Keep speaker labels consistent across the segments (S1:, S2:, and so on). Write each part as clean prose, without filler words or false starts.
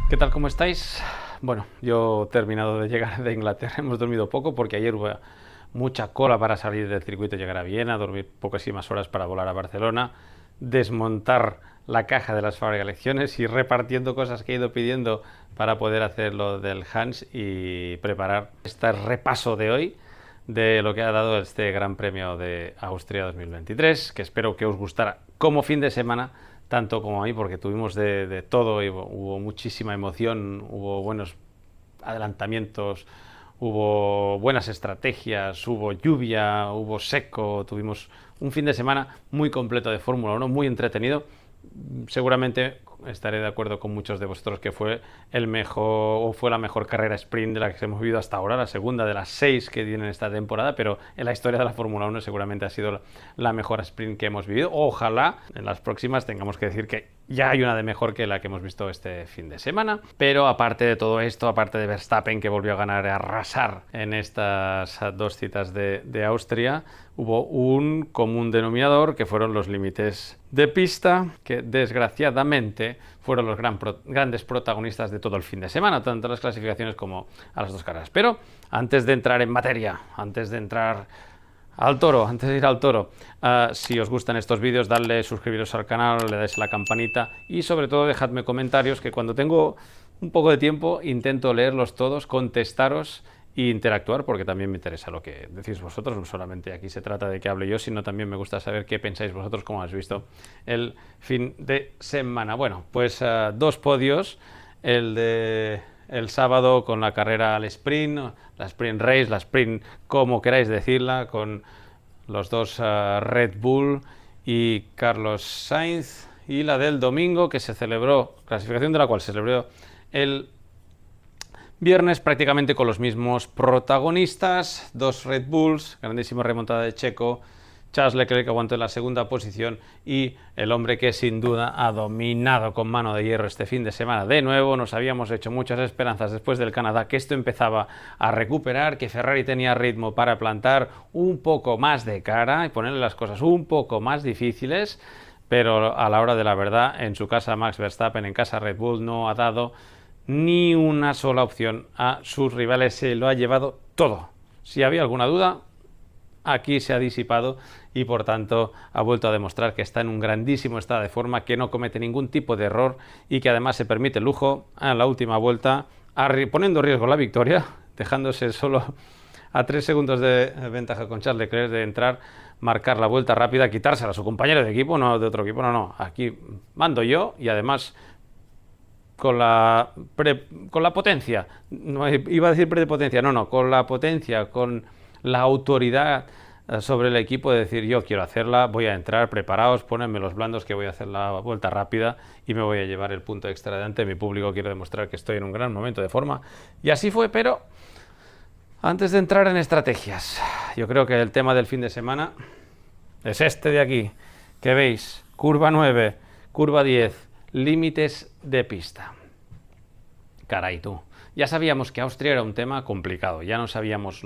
S1: ¿Qué tal? ¿Cómo estáis? Bueno, yo he terminado de llegar de Inglaterra, hemos dormido poco porque ayer hubo mucha cola para salir del circuito y llegar a Viena, dormir poquísimas horas para volar a Barcelona, desmontar la caja de las fábricas de lecciones y repartiendo cosas que he ido pidiendo para poder hacer lo del Hans y preparar este repaso de hoy de lo que ha dado este Gran Premio de Austria 2023, que espero que os gustara como fin de semana, tanto como a mí, porque tuvimos de todo, hubo muchísima emoción, hubo buenos adelantamientos, hubo buenas estrategias, hubo lluvia, hubo seco, tuvimos un fin de semana muy completo de Fórmula 1, muy entretenido. Seguramente estaré de acuerdo con muchos de vosotros que fue el mejor o fue la mejor carrera sprint de la que hemos vivido hasta ahora, la segunda de las 6 que tienen esta temporada, pero en la historia de la Fórmula 1 seguramente ha sido la mejor sprint que hemos vivido. Ojalá en las próximas tengamos que decir que ya hay una de mejor que la que hemos visto este fin de semana, pero aparte de todo esto, aparte de Verstappen que volvió a ganar y a arrasar en estas dos citas de Austria, hubo un común denominador que fueron los límites de pista, que desgraciadamente fueron los grandes protagonistas de todo el fin de semana, tanto en las clasificaciones como a las dos carreras. Pero antes de entrar en materia, antes de entrar al toro, antes de ir al toro, si os gustan estos vídeos, dadle, suscribiros al canal, le dais a la campanita y sobre todo dejadme comentarios, que cuando tengo un poco de tiempo intento leerlos todos, contestaros e interactuar, porque también me interesa lo que decís vosotros. No solamente aquí se trata de que hable yo, sino también me gusta saber qué pensáis vosotros, cómo habéis visto el fin de semana. Bueno, pues dos podios, el de el sábado con la carrera al sprint, la sprint race, la sprint como queráis decirla, con los dos Red Bull y Carlos Sainz, y la del domingo que se celebró, clasificación de la cual se celebró el viernes prácticamente con los mismos protagonistas, dos Red Bulls, grandísima remontada de Checo, Charles Leclerc que aguantó en la segunda posición y el hombre que sin duda ha dominado con mano de hierro este fin de semana de nuevo. Nos habíamos hecho muchas esperanzas después del Canadá que esto empezaba a recuperar, que Ferrari tenía ritmo para plantar un poco más de cara y ponerle las cosas un poco más difíciles, pero a la hora de la verdad, en su casa Max Verstappen, en casa Red Bull, no ha dado ni una sola opción a sus rivales, se lo ha llevado todo. Si había alguna duda, aquí se ha disipado y por tanto ha vuelto a demostrar que está en un grandísimo estado de forma, que no comete ningún tipo de error y que además se permite el lujo a la última vuelta, poniendo en riesgo la victoria, dejándose solo a 3 segundos de ventaja con Charles Leclerc, de entrar, marcar la vuelta rápida, quitársela a su compañero de equipo, no de otro equipo, no, aquí mando yo y además con la potencia, no, iba a decir prepotencia, no, con la potencia, con la autoridad sobre el equipo de decir yo quiero hacerla, voy a entrar, preparaos, ponedme los blandos que voy a hacer la vuelta rápida y me voy a llevar el punto extra delante de mi público, quiero demostrar que estoy en un gran momento de forma. Y así fue, pero antes de entrar en estrategias, yo creo que el tema del fin de semana es este de aquí, que veis, curva 9, curva 10, límites de pista. Caray tú. Ya sabíamos que Austria era un tema complicado, ya lo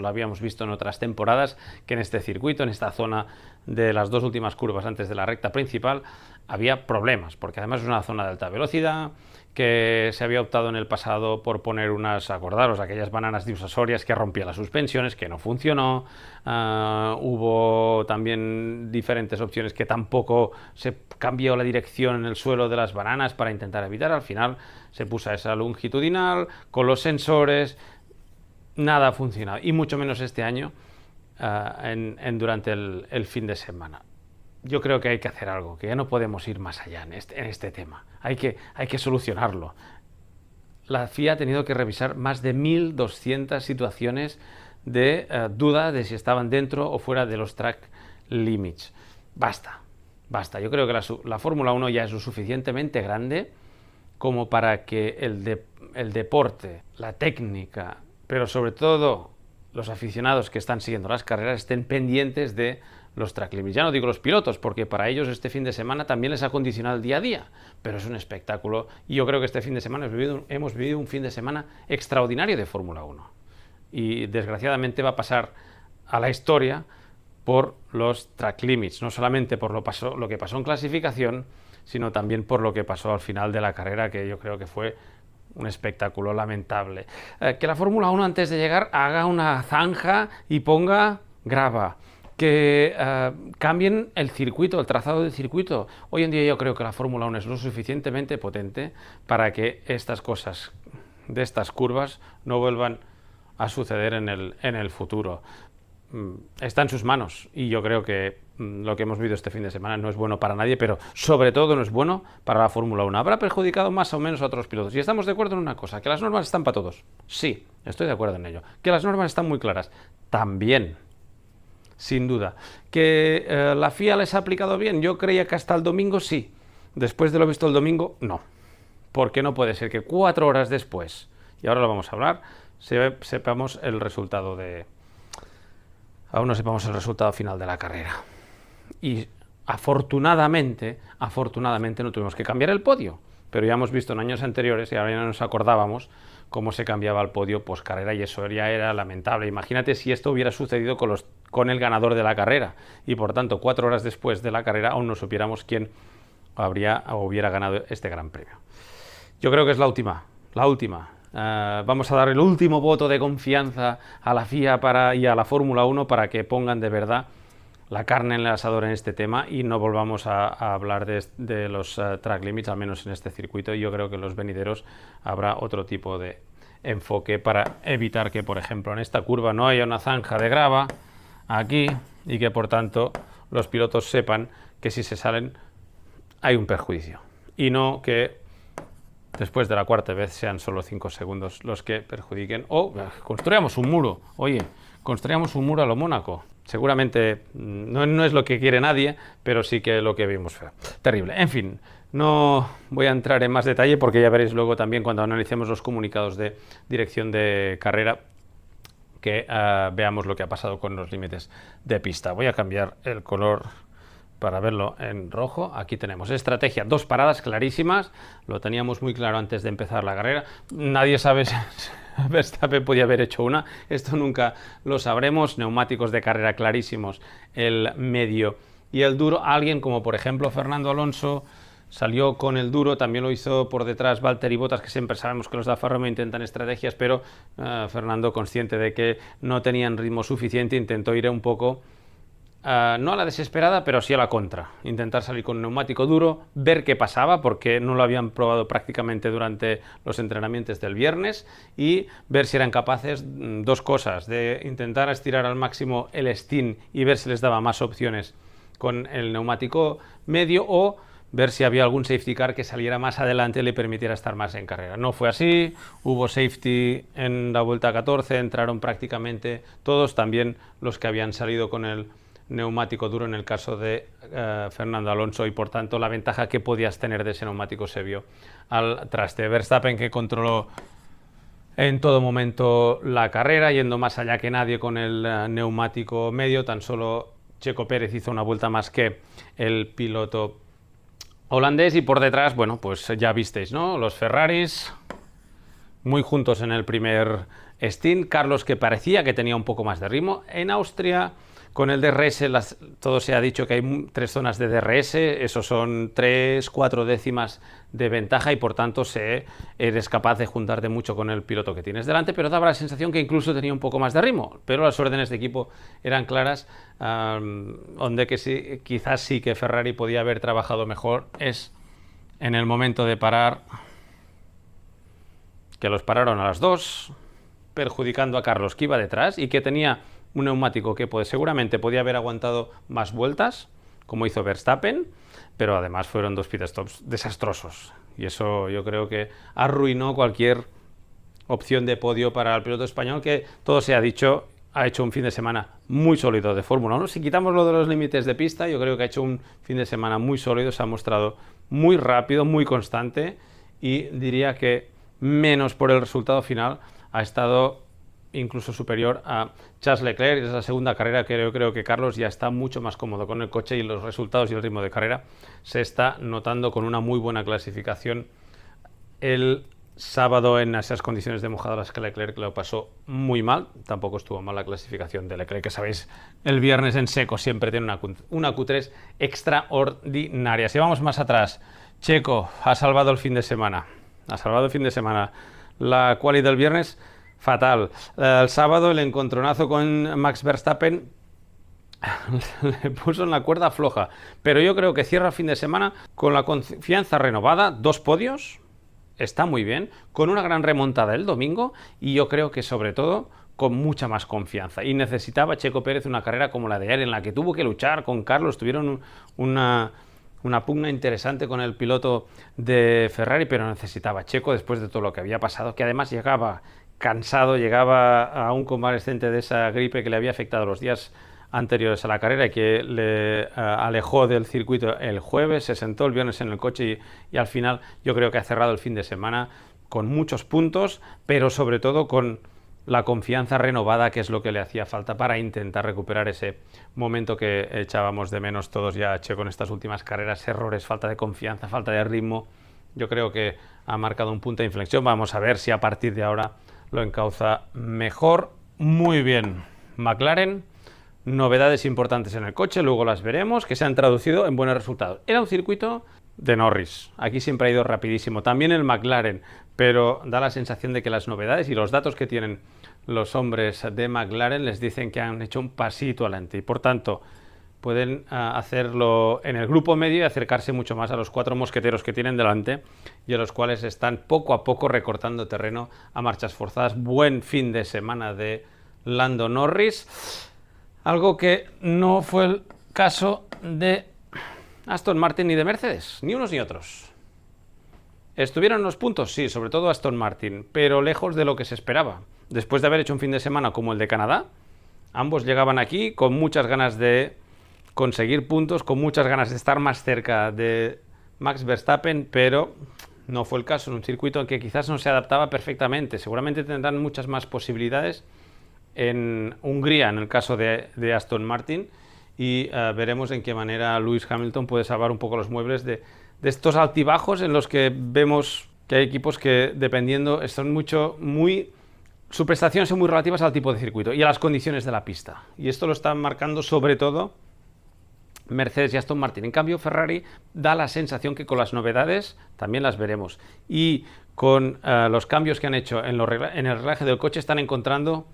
S1: habíamos visto en otras temporadas, que en este circuito, en esta zona de las dos últimas curvas antes de la recta principal, había problemas, porque además es una zona de alta velocidad, que se había optado en el pasado por poner acordaros, aquellas bananas disuasorias que rompían las suspensiones, que no funcionó, hubo también diferentes opciones que tampoco se cambió la dirección en el suelo de las bananas para intentar evitar, al final se puso esa longitudinal, con los sensores, nada ha funcionado, y mucho menos este año durante el fin de semana. Yo creo que hay que hacer algo, que ya no podemos ir más allá en este tema. Hay que solucionarlo. La FIA ha tenido que revisar más de 1.200 situaciones de duda de si estaban dentro o fuera de los track limits. Basta. Yo creo que la Fórmula 1 ya es lo suficientemente grande como para que el deporte, la técnica, pero sobre todo los aficionados que están siguiendo las carreras estén pendientes de los track limits. Ya no digo los pilotos, porque para ellos este fin de semana también les ha condicionado el día a día, pero es un espectáculo y yo creo que este fin de semana hemos vivido un fin de semana extraordinario de Fórmula 1 y desgraciadamente va a pasar a la historia por los track limits, no solamente por lo que pasó en clasificación, sino también por lo que pasó al final de la carrera, que yo creo que fue un espectáculo lamentable. Que la Fórmula 1 antes de llegar haga una zanja y ponga grava. Que cambien el circuito, el trazado del circuito. Hoy en día yo creo que la Fórmula 1 es lo suficientemente potente para que estas cosas de estas curvas no vuelvan a suceder en el futuro. Está en sus manos y yo creo que lo que hemos visto este fin de semana no es bueno para nadie, pero sobre todo no es bueno para la Fórmula 1. Habrá perjudicado más o menos a otros pilotos. Y estamos de acuerdo en una cosa, que las normas están para todos. Sí, estoy de acuerdo en ello. Que las normas están muy claras. También. Sin duda. ¿Que la FIA les ha aplicado bien? Yo creía que hasta el domingo sí. Después de lo visto el domingo, no. Porque no puede ser que 4 horas después, y ahora lo vamos a hablar, sepamos el resultado aún no sepamos el resultado final de la carrera. Y afortunadamente no tuvimos que cambiar el podio. Pero ya hemos visto en años anteriores, y ahora ya no nos acordábamos, cómo se cambiaba el podio post carrera, y eso ya era lamentable. Imagínate si esto hubiera sucedido con el ganador de la carrera, y por tanto 4 horas después de la carrera aún no supiéramos quién hubiera ganado este gran premio. Yo creo que es la última. Vamos a dar el último voto de confianza a la FIA y a la Fórmula 1 para que pongan de verdad la carne en el asador en este tema y no volvamos a hablar de los track limits, al menos en este circuito. Yo creo que en los venideros habrá otro tipo de enfoque para evitar que, por ejemplo, en esta curva no haya una zanja de grava aquí y que, por tanto, los pilotos sepan que si se salen hay un perjuicio y no que después de la cuarta vez sean solo 5 segundos los que perjudiquen. O construyamos un muro. Oye, construyamos un muro a lo Mónaco. Seguramente no es lo que quiere nadie, pero sí que lo que vimos fue terrible. En fin, no voy a entrar en más detalle porque ya veréis luego también cuando analicemos los comunicados de dirección de carrera que veamos lo que ha pasado con los límites de pista. Voy a cambiar el color para verlo en rojo. Aquí tenemos estrategia, 2 paradas clarísimas, lo teníamos muy claro antes de empezar la carrera. Nadie sabe si Verstappen podía haber hecho una, esto nunca lo sabremos. Neumáticos de carrera clarísimos, el medio y el duro. Alguien como por ejemplo Fernando Alonso salió con el duro, también lo hizo por detrás Valtteri Bottas, que siempre sabemos que los de Alfa Romeo intentan estrategias, pero Fernando, consciente de que no tenían ritmo suficiente, intentó ir un poco no a la desesperada, pero sí a la contra. Intentar salir con un neumático duro, ver qué pasaba, porque no lo habían probado prácticamente durante los entrenamientos del viernes, y ver si eran capaces, 2 cosas, de intentar estirar al máximo el stint y ver si les daba más opciones con el neumático medio, o ver si había algún safety car que saliera más adelante y le permitiera estar más en carrera. No fue así, hubo safety en la vuelta 14, entraron prácticamente todos, también los que habían salido con el neumático duro en el caso de Fernando Alonso, y por tanto la ventaja que podías tener de ese neumático se vio al traste. Verstappen, que controló en todo momento la carrera, yendo más allá que nadie con el neumático medio. Tan solo Checo Pérez hizo una vuelta más que el piloto holandés, y por detrás, bueno, pues ya visteis, ¿no? Los Ferraris muy juntos en el primer stint. Carlos, que parecía que tenía un poco más de ritmo. En Austria, con el DRS, todo se ha dicho que hay 3 zonas de DRS, eso son 3-4 décimas de ventaja, y por tanto eres capaz de juntarte mucho con el piloto que tienes delante, pero daba la sensación que incluso tenía un poco más de ritmo, pero las órdenes de equipo eran claras, donde que sí, quizás sí que Ferrari podía haber trabajado mejor es en el momento de parar, que los pararon a las 2, perjudicando a Carlos, que iba detrás y que tenía un neumático que seguramente podía haber aguantado más vueltas, como hizo Verstappen, pero además fueron 2 pit stops desastrosos, y eso yo creo que arruinó cualquier opción de podio para el piloto español, que todo se ha dicho, ha hecho un fin de semana muy sólido de Fórmula 1. Si quitamos lo de los límites de pista, yo creo que ha hecho un fin de semana muy sólido, se ha mostrado muy rápido, muy constante, y diría que menos por el resultado final ha estado incluso superior a Charles Leclerc. Es la segunda carrera que yo creo que Carlos ya está mucho más cómodo con el coche, y los resultados y el ritmo de carrera se está notando con una muy buena clasificación el sábado en esas condiciones de mojadas que Leclerc lo pasó muy mal. Tampoco estuvo mal la clasificación de Leclerc, que sabéis, el viernes en seco siempre tiene una Q3 extraordinaria. Si vamos más atrás, Checo ha salvado el fin de semana. ha salvado el fin de semana. La quali del viernes, fatal. El sábado el encontronazo con Max Verstappen le puso en la cuerda floja, pero yo creo que cierra el fin de semana con la confianza renovada, 2 podios, está muy bien, con una gran remontada el domingo y yo creo que sobre todo con mucha más confianza. Y necesitaba Checo Pérez una carrera como la de ayer, en la que tuvo que luchar con Carlos, tuvieron una pugna interesante con el piloto de Ferrari, pero necesitaba Checo después de todo lo que había pasado, que además llegaba cansado, llegaba a un convalescente de esa gripe que le había afectado los días anteriores a la carrera y que le alejó del circuito el jueves, se sentó el viernes en el coche y al final yo creo que ha cerrado el fin de semana con muchos puntos, pero sobre todo con la confianza renovada, que es lo que le hacía falta para intentar recuperar ese momento que echábamos de menos todos ya a Checo en estas últimas carreras, errores, falta de confianza, falta de ritmo. Yo creo que ha marcado un punto de inflexión, vamos a ver si a partir de ahora lo encauza mejor. Muy bien, McLaren. Novedades importantes en el coche, luego las veremos, que se han traducido en buenos resultados. Era un circuito de Norris, aquí siempre ha ido rapidísimo, también el McLaren, pero da la sensación de que las novedades y los datos que tienen los hombres de McLaren les dicen que han hecho un pasito adelante y por tanto pueden hacerlo en el grupo medio y acercarse mucho más a los 4 mosqueteros que tienen delante y a los cuales están poco a poco recortando terreno a marchas forzadas. Buen fin de semana de Lando Norris. Algo que no fue el caso de Aston Martin ni de Mercedes, ni unos ni otros. ¿Estuvieron en los puntos? Sí, sobre todo Aston Martin, pero lejos de lo que se esperaba. Después de haber hecho un fin de semana como el de Canadá, ambos llegaban aquí con muchas ganas de conseguir puntos, con muchas ganas de estar más cerca de Max Verstappen, pero no fue el caso en un circuito en que quizás no se adaptaba perfectamente. Seguramente tendrán muchas más posibilidades en Hungría, en el caso de Aston Martin, y veremos en qué manera Lewis Hamilton puede salvar un poco los muebles de estos altibajos en los que vemos que hay equipos que, dependiendo, son sus prestaciones son muy relativas al tipo de circuito y a las condiciones de la pista, y esto lo están marcando sobre todo Mercedes y Aston Martin. En cambio, Ferrari da la sensación que con las novedades también las veremos, y con los cambios que han hecho en el reglaje del coche están encontrando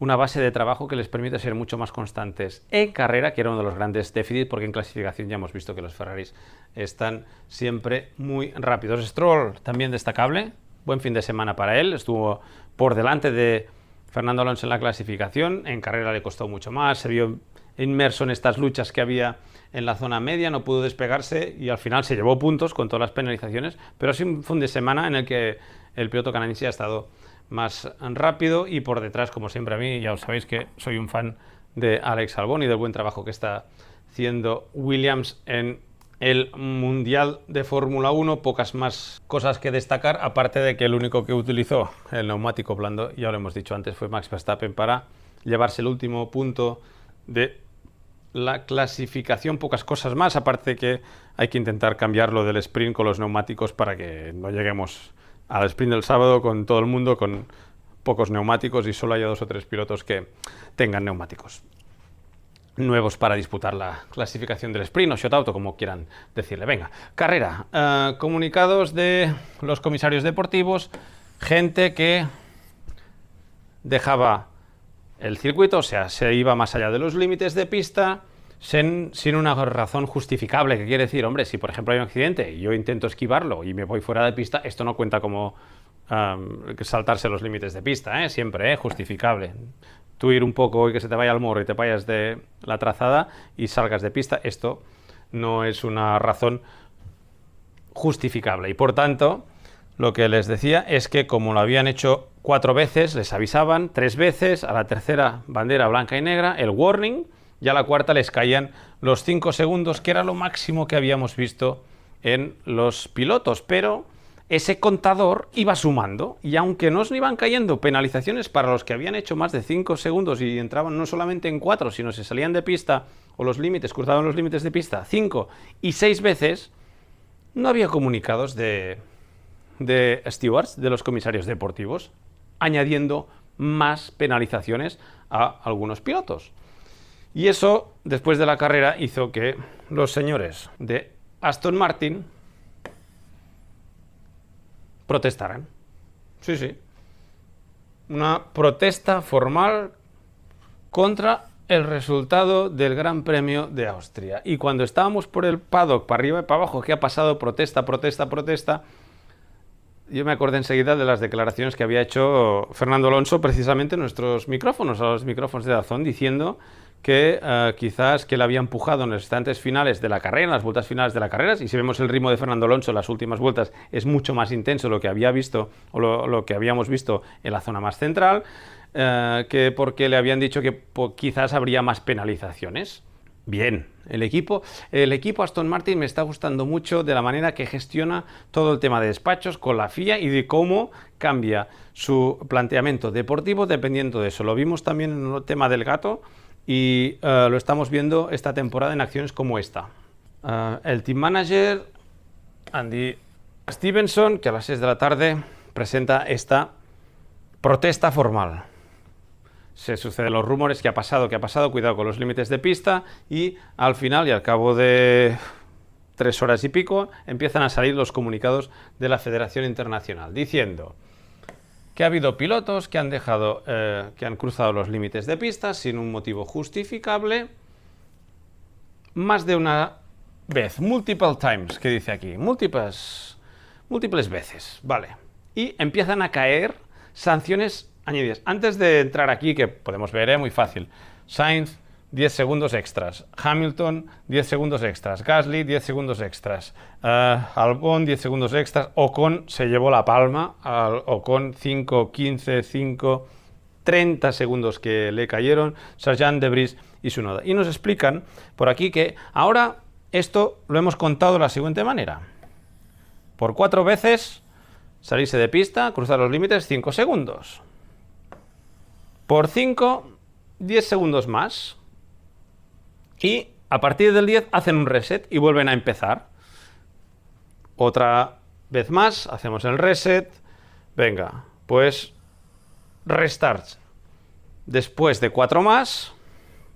S1: una base de trabajo que les permite ser mucho más constantes en carrera, que era uno de los grandes déficits, porque en clasificación ya hemos visto que los Ferraris están siempre muy rápidos. Stroll también destacable, buen fin de semana para él, estuvo por delante de Fernando Alonso en la clasificación, en carrera le costó mucho más, se vio inmerso en estas luchas que había en la zona media, no pudo despegarse y al final se llevó puntos con todas las penalizaciones, pero sí un fin de semana en el que el piloto canadiense ha estado más rápido y por detrás, como siempre a mí, ya os sabéis que soy un fan de Alex Albon y del buen trabajo que está haciendo Williams en el Mundial de Fórmula 1. Pocas más cosas que destacar, aparte de que el único que utilizó el neumático blando, ya lo hemos dicho antes, fue Max Verstappen para llevarse el último punto de la clasificación. Pocas cosas más, aparte de que hay que intentar cambiarlo del sprint con los neumáticos para que no lleguemos al sprint del sábado con todo el mundo con pocos neumáticos y solo haya 2 o 3 pilotos que tengan neumáticos nuevos para disputar la clasificación del sprint o shootout, como quieran decirle. Venga, carrera. Comunicados de los comisarios deportivos, gente que dejaba el circuito, o sea, se iba más allá de los límites de pista sin una razón justificable, que quiere decir, hombre, si por ejemplo hay un accidente y yo intento esquivarlo y me voy fuera de pista, esto no cuenta como saltarse los límites de pista, siempre justificable. Tú ir un poco y que se te vaya al morro y te vayas de la trazada y salgas de pista, esto no es una razón justificable. Y por tanto, lo que les decía es que como lo habían hecho 4 veces, les avisaban 3 veces, a la tercera bandera blanca y negra, el warning, y a la cuarta les caían los 5 segundos, que era lo máximo que habíamos visto en los pilotos, pero ese contador iba sumando, y aunque no iban cayendo penalizaciones para los que habían hecho más de 5 segundos y entraban no solamente en 4, sino se salían de pista o los límites, cruzaban los límites de pista 5 y 6 veces, no había comunicados de stewards, de los comisarios deportivos, añadiendo más penalizaciones a algunos pilotos. Y eso, después de la carrera, hizo que los señores de Aston Martin protestaran. Sí, sí. Una protesta formal contra el resultado del Gran Premio de Austria. Y cuando estábamos por el paddock, para arriba y para abajo, ¿qué ha pasado? Protesta, protesta, protesta. Yo me acordé enseguida de las declaraciones que había hecho Fernando Alonso precisamente en nuestros micrófonos, a los micrófonos de DAZN, diciendo que quizás que le había empujado en los instantes finales de la carrera, en las vueltas finales de la carrera, y si vemos el ritmo de Fernando Alonso en las últimas vueltas es mucho más intenso lo que había visto o lo que habíamos visto en la zona más central, que porque le habían dicho que quizás habría más penalizaciones. Bien, el equipo Aston Martin me está gustando mucho de la manera que gestiona todo el tema de despachos con la FIA y de cómo cambia su planteamiento deportivo dependiendo de eso. Lo vimos también en el tema del gato y lo estamos viendo esta temporada en acciones como esta. El team manager Andy Stevenson, que a las 6 de la tarde presenta esta protesta formal. Se suceden los rumores, ¿qué ha pasado? Cuidado con los límites de pista, y al final y al cabo de 3 horas y pico empiezan a salir los comunicados de la Federación Internacional diciendo que ha habido pilotos que han cruzado los límites de pista sin un motivo justificable más de una vez, multiple times, que dice aquí, múltiples veces, vale, y empiezan a caer sanciones añadidas. Antes de entrar aquí, que podemos ver, muy fácil. Sainz, 10 segundos extras. Hamilton, 10 segundos extras. Gasly, 10 segundos extras. Albon, 10 segundos extras. Ocon se llevó la palma. Ocon, 5, 15, 5, 30 segundos que le cayeron. Sargent, De Vries y Tsunoda. Y nos explican por aquí que ahora esto lo hemos contado de la siguiente manera. Por 4 veces salirse de pista, cruzar los límites, 5 segundos. Por 5, 10 segundos más. Y a partir del 10 hacen un reset y vuelven a empezar. Otra vez más, hacemos el reset. Venga, pues restart. Después de 4 más,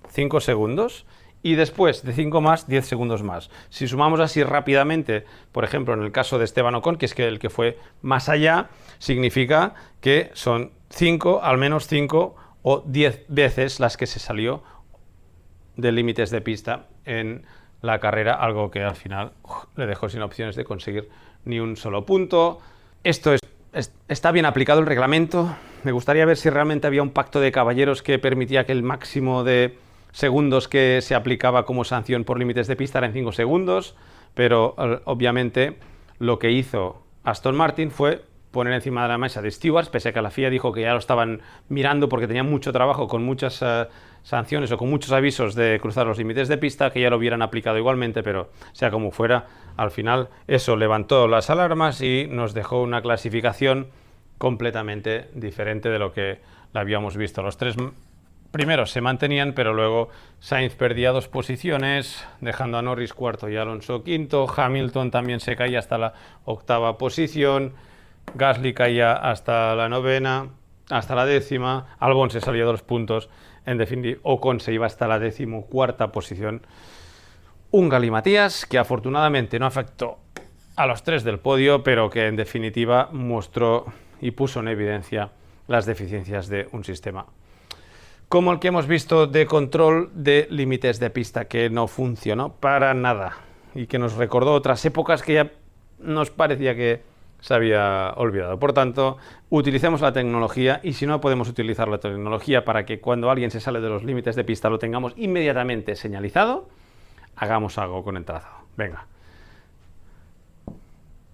S1: 5 segundos. Y después de 5 más, 10 segundos más. Si sumamos así rápidamente, por ejemplo, en el caso de Esteban Ocon, que es el que fue más allá, significa que son 5, al menos 5 o 10 veces las que se salió de límites de pista en la carrera, algo que al final le dejó sin opciones de conseguir ni un solo punto. Esto está bien aplicado el reglamento. Me gustaría ver si realmente había un pacto de caballeros que permitía que el máximo de segundos que se aplicaba como sanción por límites de pista era en 5 segundos, pero obviamente lo que hizo Aston Martin fue poner encima de la mesa de stewards, pese a que la FIA dijo que ya lo estaban mirando porque tenían mucho trabajo con muchas sanciones o con muchos avisos de cruzar los límites de pista, que ya lo hubieran aplicado igualmente, pero sea como fuera, al final eso levantó las alarmas y nos dejó una clasificación completamente diferente de lo que la habíamos visto. Los 3 primeros se mantenían, pero luego Sainz perdía 2 posiciones, dejando a Norris cuarto y Alonso quinto. Hamilton también se caía hasta la 8ª posición. Gasly caía hasta la 9ª, hasta la 10ª. Albon se salía 2 puntos. En definitiva, Ocon se iba hasta la 14ª posición. Un galimatías que afortunadamente no afectó a los 3 del podio, pero que en definitiva mostró y puso en evidencia las deficiencias de un sistema como el que hemos visto de control de límites de pista, que no funcionó para nada y que nos recordó otras épocas que ya nos parecía que se había olvidado. Por tanto, utilicemos la tecnología, y si no podemos utilizar la tecnología para que cuando alguien se sale de los límites de pista lo tengamos inmediatamente señalizado, hagamos algo con el trazado. Venga.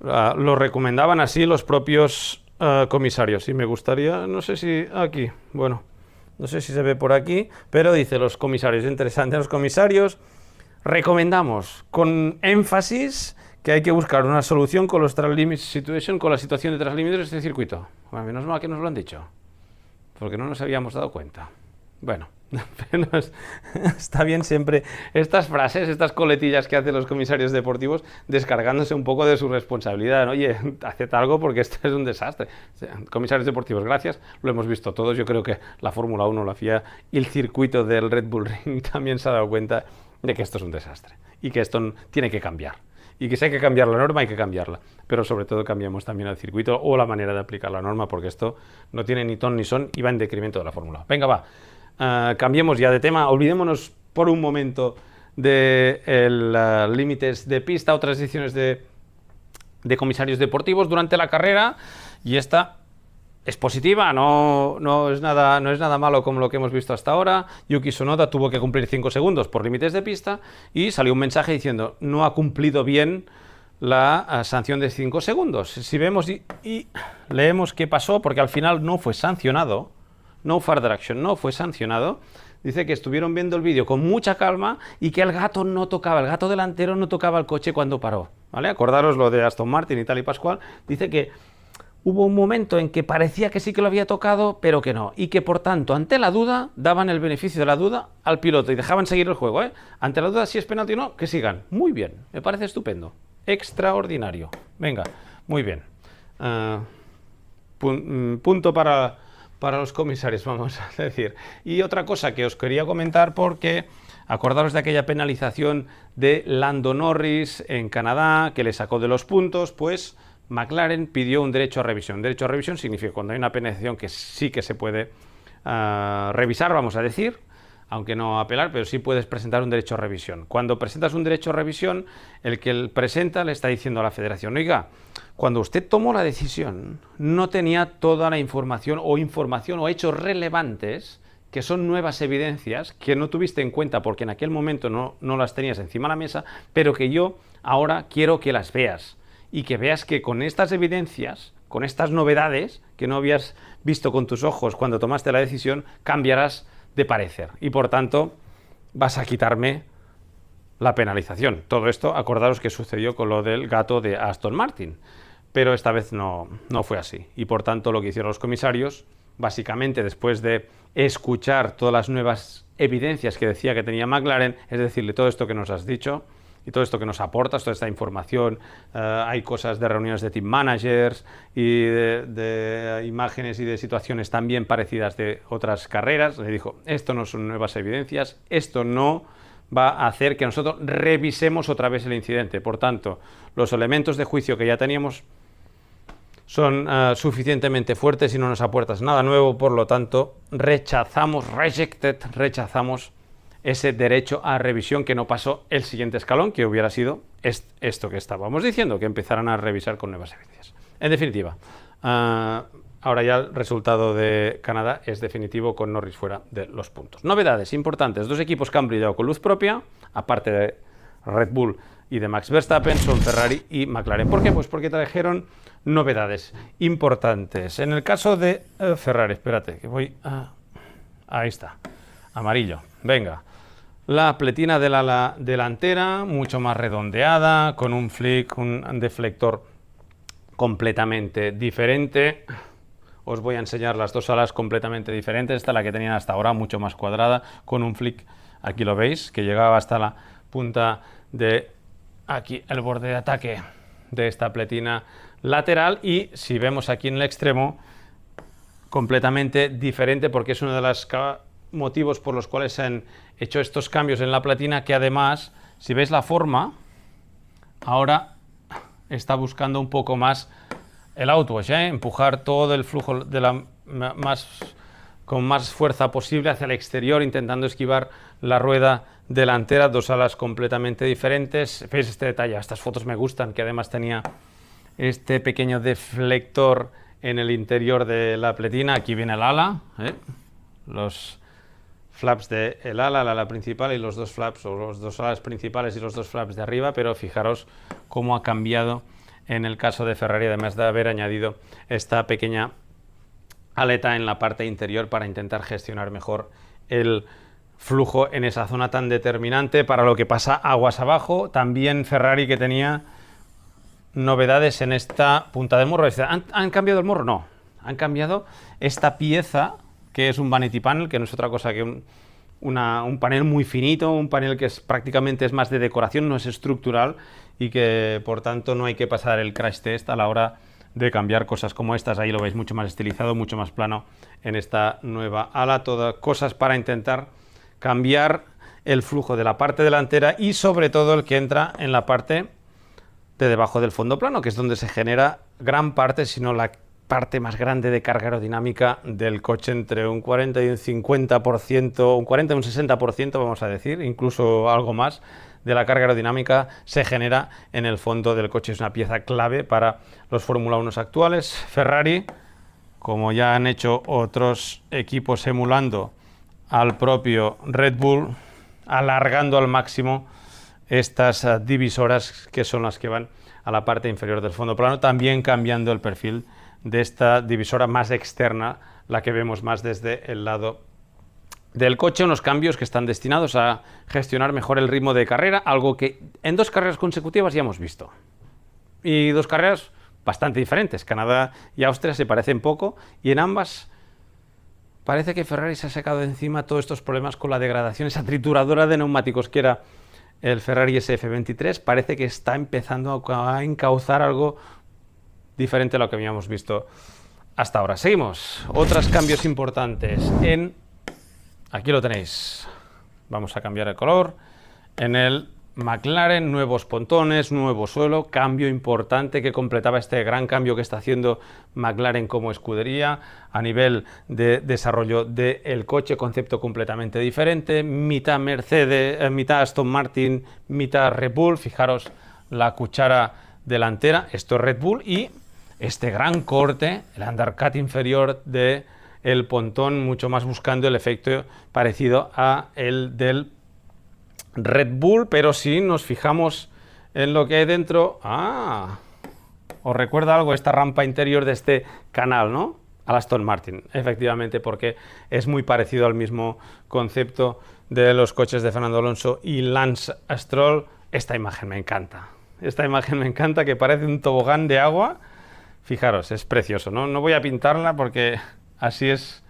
S1: Lo recomendaban así los propios comisarios, y me gustaría, no sé si aquí, bueno, no sé si se ve por aquí, pero dice los comisarios, interesante, los comisarios recomendamos con énfasis que hay que buscar una solución con los track limit situation, con la situación de track límites de este circuito. Bueno, menos mal que nos lo han dicho, porque no nos habíamos dado cuenta. Bueno, está bien siempre estas frases, estas coletillas que hacen los comisarios deportivos, descargándose un poco de su responsabilidad, ¿no? Oye, haced algo porque esto es un desastre. Comisarios deportivos, gracias, lo hemos visto todos. Yo creo que la Fórmula 1, la FIA y el circuito del Red Bull Ring también se ha dado cuenta de que esto es un desastre y que esto tiene que cambiar. y que si hay que cambiar la norma, hay que cambiarla. Pero sobre todo cambiamos también el circuito o la manera de aplicar la norma, porque esto no tiene ni ton ni son y va en decremento de la fórmula. Venga, va. Cambiemos ya de tema, olvidémonos por un momento de límites de pista, otras ediciones de comisarios deportivos durante la carrera, y esta es positiva, no es nada malo como lo que hemos visto hasta ahora. Yuki Tsunoda tuvo que cumplir 5 segundos por límites de pista y salió un mensaje diciendo no ha cumplido bien la sanción de 5 segundos. Si vemos y leemos qué pasó, porque al final no fue sancionado, no further action, no fue sancionado. Dice que estuvieron viendo el vídeo con mucha calma y que el gato delantero no tocaba el coche cuando paró, ¿vale? Acordaros lo de Aston Martin y tal y Pascual. Dice que hubo un momento en que parecía que sí que lo había tocado, pero que no, y que por tanto, ante la duda, daban el beneficio de la duda al piloto y dejaban seguir el juego, ¿eh? Ante la duda si es penalti o no, que sigan. Muy bien, me parece estupendo, extraordinario. Venga, muy bien. Punto para los comisarios, vamos a decir. Y otra cosa que os quería comentar, porque acordaros de aquella penalización de Lando Norris en Canadá, que le sacó de los puntos, pues McLaren pidió un derecho a revisión. Derecho a revisión significa cuando hay una penalización que sí que se puede revisar, vamos a decir, aunque no apelar, pero sí puedes presentar un derecho a revisión. Cuando presentas un derecho a revisión, el que presenta le está diciendo a la federación, oiga, cuando usted tomó la decisión, no tenía toda la información o hechos relevantes, que son nuevas evidencias, que no tuviste en cuenta porque en aquel momento no las tenías encima de la mesa, pero que yo ahora quiero que las veas. Y que veas que con estas evidencias, con estas novedades que no habías visto con tus ojos cuando tomaste la decisión, cambiarás de parecer. Y por tanto, vas a quitarme la penalización. Todo esto, acordaros que sucedió con lo del gato de Aston Martin. Pero esta vez no fue así. Y por tanto, lo que hicieron los comisarios, básicamente después de escuchar todas las nuevas evidencias que decía que tenía McLaren, es decirle todo esto que nos has dicho, y todo esto que nos aportas, toda esta información, hay cosas de reuniones de team managers y de imágenes y de situaciones también parecidas de otras carreras. Le dijo, esto no son nuevas evidencias, esto no va a hacer que nosotros revisemos otra vez el incidente. Por tanto, los elementos de juicio que ya teníamos son suficientemente fuertes y no nos aportas nada nuevo, por lo tanto, rechazamos ese derecho a revisión, que no pasó el siguiente escalón, que hubiera sido esto que estábamos diciendo, que empezaran a revisar con nuevas evidencias. En definitiva, ahora ya el resultado de Canadá es definitivo con Norris fuera de los puntos. Novedades importantes, 2 equipos que han brillado con luz propia, aparte de Red Bull y de Max Verstappen, son Ferrari y McLaren. ¿Por qué? Pues porque trajeron novedades importantes. En el caso de Ferrari, espérate, que voy a... Ahí está, amarillo, venga. La pletina del ala delantera, mucho más redondeada, con un flick, un deflector completamente diferente. Os voy a enseñar las 2 alas completamente diferentes. Esta es la que tenían hasta ahora, mucho más cuadrada, con un flick, aquí lo veis, que llegaba hasta la punta de aquí, el borde de ataque de esta pletina lateral. Y si vemos aquí en el extremo, completamente diferente, porque es uno de los motivos por los cuales se han hecho estos cambios en la platina, que además, si veis la forma, ahora está buscando un poco más el outwash, empujar todo el flujo con más fuerza posible hacia el exterior, intentando esquivar la rueda delantera. 2 alas completamente diferentes. Veis este detalle, estas fotos me gustan, que además tenía este pequeño deflector en el interior de la pletina. Aquí viene el ala, los flaps del ala, la ala principal y los 2 flaps, o los 2 alas principales y los 2 flaps de arriba, pero fijaros cómo ha cambiado en el caso de Ferrari, además de haber añadido esta pequeña aleta en la parte interior para intentar gestionar mejor el flujo en esa zona tan determinante para lo que pasa aguas abajo. También Ferrari, que tenía novedades en esta punta del morro. ¿Han cambiado el morro? No, han cambiado esta pieza, que es un vanity panel, que no es otra cosa que un panel muy finito, un panel que prácticamente es más de decoración, no es estructural, y que por tanto no hay que pasar el crash test a la hora de cambiar cosas como estas. Ahí lo veis mucho más estilizado, mucho más plano en esta nueva ala. Todas cosas para intentar cambiar el flujo de la parte delantera y sobre todo el que entra en la parte de debajo del fondo plano, que es donde se genera gran parte, si no la parte más grande de carga aerodinámica del coche, entre un 40 y un 50%, un 40 y un 60%, vamos a decir, incluso algo más de la carga aerodinámica se genera en el fondo del coche. Es una pieza clave para los Fórmula 1 actuales. Ferrari, como ya han hecho otros equipos emulando al propio Red Bull, alargando al máximo estas divisoras, que son las que van a la parte inferior del fondo plano, también cambiando el perfil de esta divisora más externa, la que vemos más desde el lado del coche. Unos cambios que están destinados a gestionar mejor el ritmo de carrera, algo que en 2 carreras consecutivas ya hemos visto. Y 2 carreras bastante diferentes. Canadá y Austria se parecen poco, y en ambas parece que Ferrari se ha sacado de encima todos estos problemas con la degradación, esa trituradora de neumáticos que era el Ferrari SF23. Parece que está empezando a encauzar algo diferente a lo que habíamos visto hasta ahora. Seguimos. Otros cambios importantes aquí lo tenéis. Vamos a cambiar el color. En el McLaren, nuevos pontones, nuevo suelo, cambio importante que completaba este gran cambio que está haciendo McLaren como escudería a nivel de desarrollo del coche, concepto completamente diferente, mitad Mercedes, mitad Aston Martin, mitad Red Bull. Fijaros la cuchara delantera, esto es Red Bull, y este gran corte, el undercut inferior del pontón, mucho más buscando el efecto parecido a el del Red Bull, pero si nos fijamos en lo que hay dentro, os recuerda algo esta rampa interior de este canal, ¿no? Al Aston Martin, efectivamente, porque es muy parecido al mismo concepto de los coches de Fernando Alonso y Lance Stroll. Esta imagen me encanta, que parece un tobogán de agua. Fijaros, es precioso, ¿no? No voy a pintarla porque así es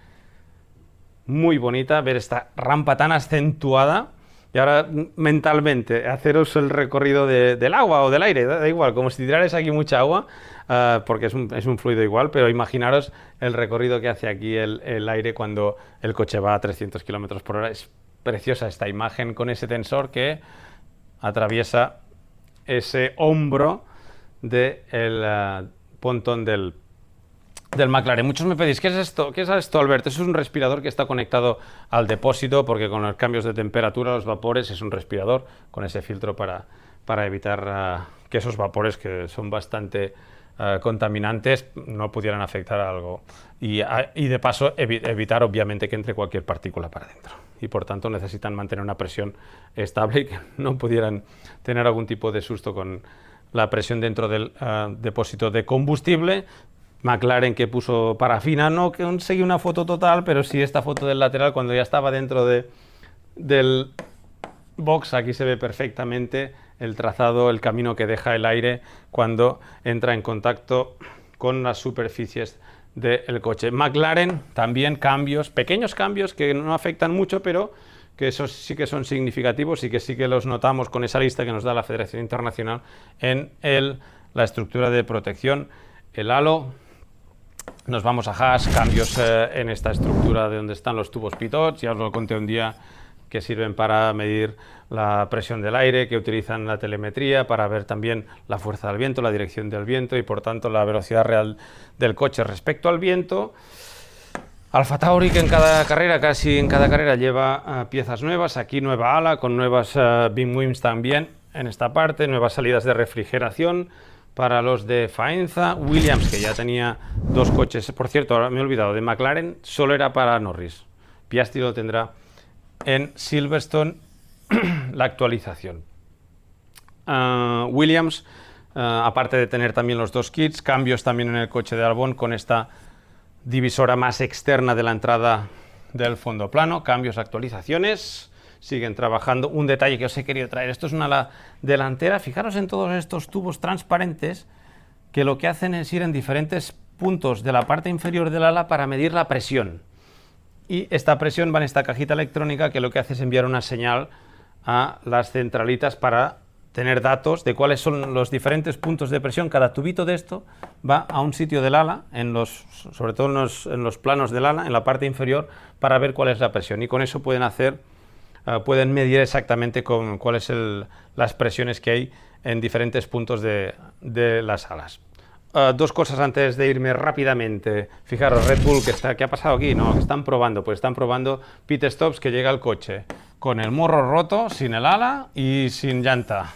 S1: muy bonita ver esta rampa tan acentuada. Y ahora mentalmente haceros el recorrido del agua o del aire, da igual, como si tirarais aquí mucha agua, porque es un fluido igual, pero imaginaros el recorrido que hace aquí el aire cuando el coche va a 300 km por hora. Es preciosa esta imagen con ese tensor que atraviesa ese hombro del pontón del McLaren. Muchos me pedís, ¿qué es esto? ¿Qué es esto, Alberto? Eso es un respirador que está conectado al depósito, porque con los cambios de temperatura, los vapores, es un respirador con ese filtro para evitar que esos vapores, que son bastante contaminantes, no pudieran afectar a algo. Y de paso evitar, obviamente, que entre cualquier partícula para adentro. Y por tanto necesitan mantener una presión estable y que no pudieran tener algún tipo de susto con la presión dentro del depósito de combustible. McLaren, que puso parafina, no conseguí una foto total, pero sí esta foto del lateral cuando ya estaba dentro del box. Aquí se ve perfectamente el trazado, el camino que deja el aire cuando entra en contacto con las superficies del coche. McLaren también cambios, pequeños cambios que no afectan mucho, pero que esos sí que son significativos y que sí que los notamos con esa lista que nos da la Federación Internacional en la estructura de protección, el halo. Nos vamos a Haas, cambios en esta estructura de donde están los tubos pitot, ya os lo conté un día, que sirven para medir la presión del aire, que utilizan la telemetría para ver también la fuerza del viento, la dirección del viento y por tanto la velocidad real del coche respecto al viento. AlphaTauri, que casi en cada carrera lleva piezas nuevas, aquí nueva ala con nuevas beam wings también en esta parte, nuevas salidas de refrigeración para los de Faenza. Williams, que ya tenía 2 coches, por cierto, ahora me he olvidado, de McLaren solo era para Norris. Piastri lo tendrá en Silverstone, la actualización. Williams, aparte de tener también los 2 kits, cambios también en el coche de Albon con esta divisora más externa de la entrada del fondo plano, cambios, actualizaciones, siguen trabajando. Un detalle que os he querido traer, esto es una ala delantera, fijaros en todos estos tubos transparentes que lo que hacen es ir en diferentes puntos de la parte inferior del ala para medir la presión. Y esta presión va en esta cajita electrónica que lo que hace es enviar una señal a las centralitas para tener datos de cuáles son los diferentes puntos de presión. Cada tubito de esto va a un sitio del ala, sobre todo en los planos del ala, en la parte inferior, para ver cuál es la presión. Y con eso pueden hacer pueden medir exactamente cuáles las presiones que hay en diferentes puntos de las alas. Dos cosas antes de irme rápidamente. Fijaros, Red Bull, ¿qué ha pasado aquí? No, están probando. Pues están probando pit stops, que llega el coche con el morro roto, sin el ala y sin llanta.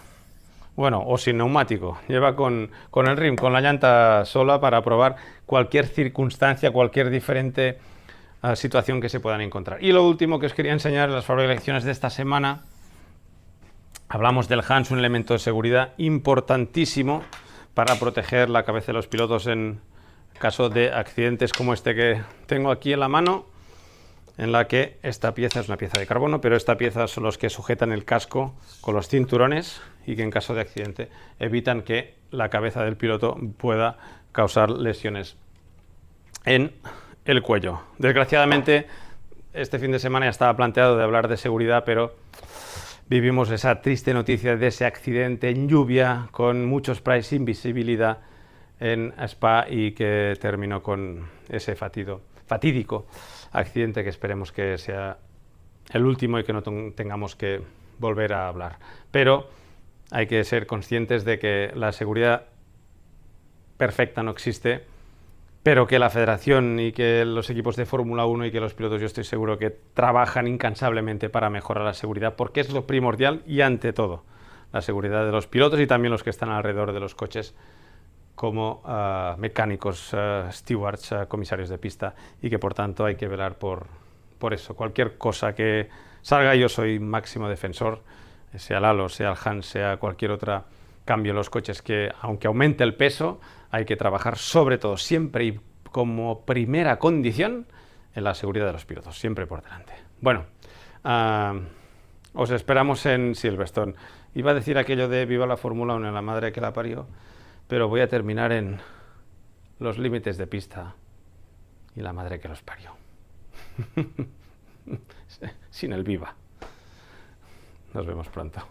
S1: Bueno, o sin neumático. Lleva con el rim, con la llanta sola, para probar cualquier circunstancia, cualquier diferente situación que se puedan encontrar. Y lo último que os quería enseñar en las fabricaciones de esta semana, hablamos del HANS, un elemento de seguridad importantísimo para proteger la cabeza de los pilotos en caso de accidentes como este que tengo aquí en la mano, en la que esta pieza es una pieza de carbono, pero esta pieza son los que sujetan el casco con los cinturones y que en caso de accidente evitan que la cabeza del piloto pueda causar lesiones en el cuello. Desgraciadamente, este fin de semana ya estaba planteado de hablar de seguridad, pero vivimos esa triste noticia de ese accidente en lluvia con muchos sprays sin visibilidad en Spa y que terminó con ese fatídico accidente que esperemos que sea el último y que no tengamos que volver a hablar. Pero hay que ser conscientes de que la seguridad perfecta no existe, pero que la federación y que los equipos de Fórmula 1 y que los pilotos, yo estoy seguro que trabajan incansablemente para mejorar la seguridad, porque es lo primordial y ante todo la seguridad de los pilotos y también los que están alrededor de los coches, como mecánicos, stewards, comisarios de pista, y que por tanto hay que velar por eso. Cualquier cosa que salga, yo soy máximo defensor, sea el halo, sea el HANS, sea cualquier otro cambio en los coches, que aunque aumente el peso, hay que trabajar sobre todo siempre y como primera condición en la seguridad de los pilotos, siempre por delante. Bueno, os esperamos en Silverstone. Iba a decir aquello de viva la Fórmula 1, en la madre que la parió, pero voy a terminar en los límites de pista y la madre que los parió. Sin el viva. Nos vemos pronto.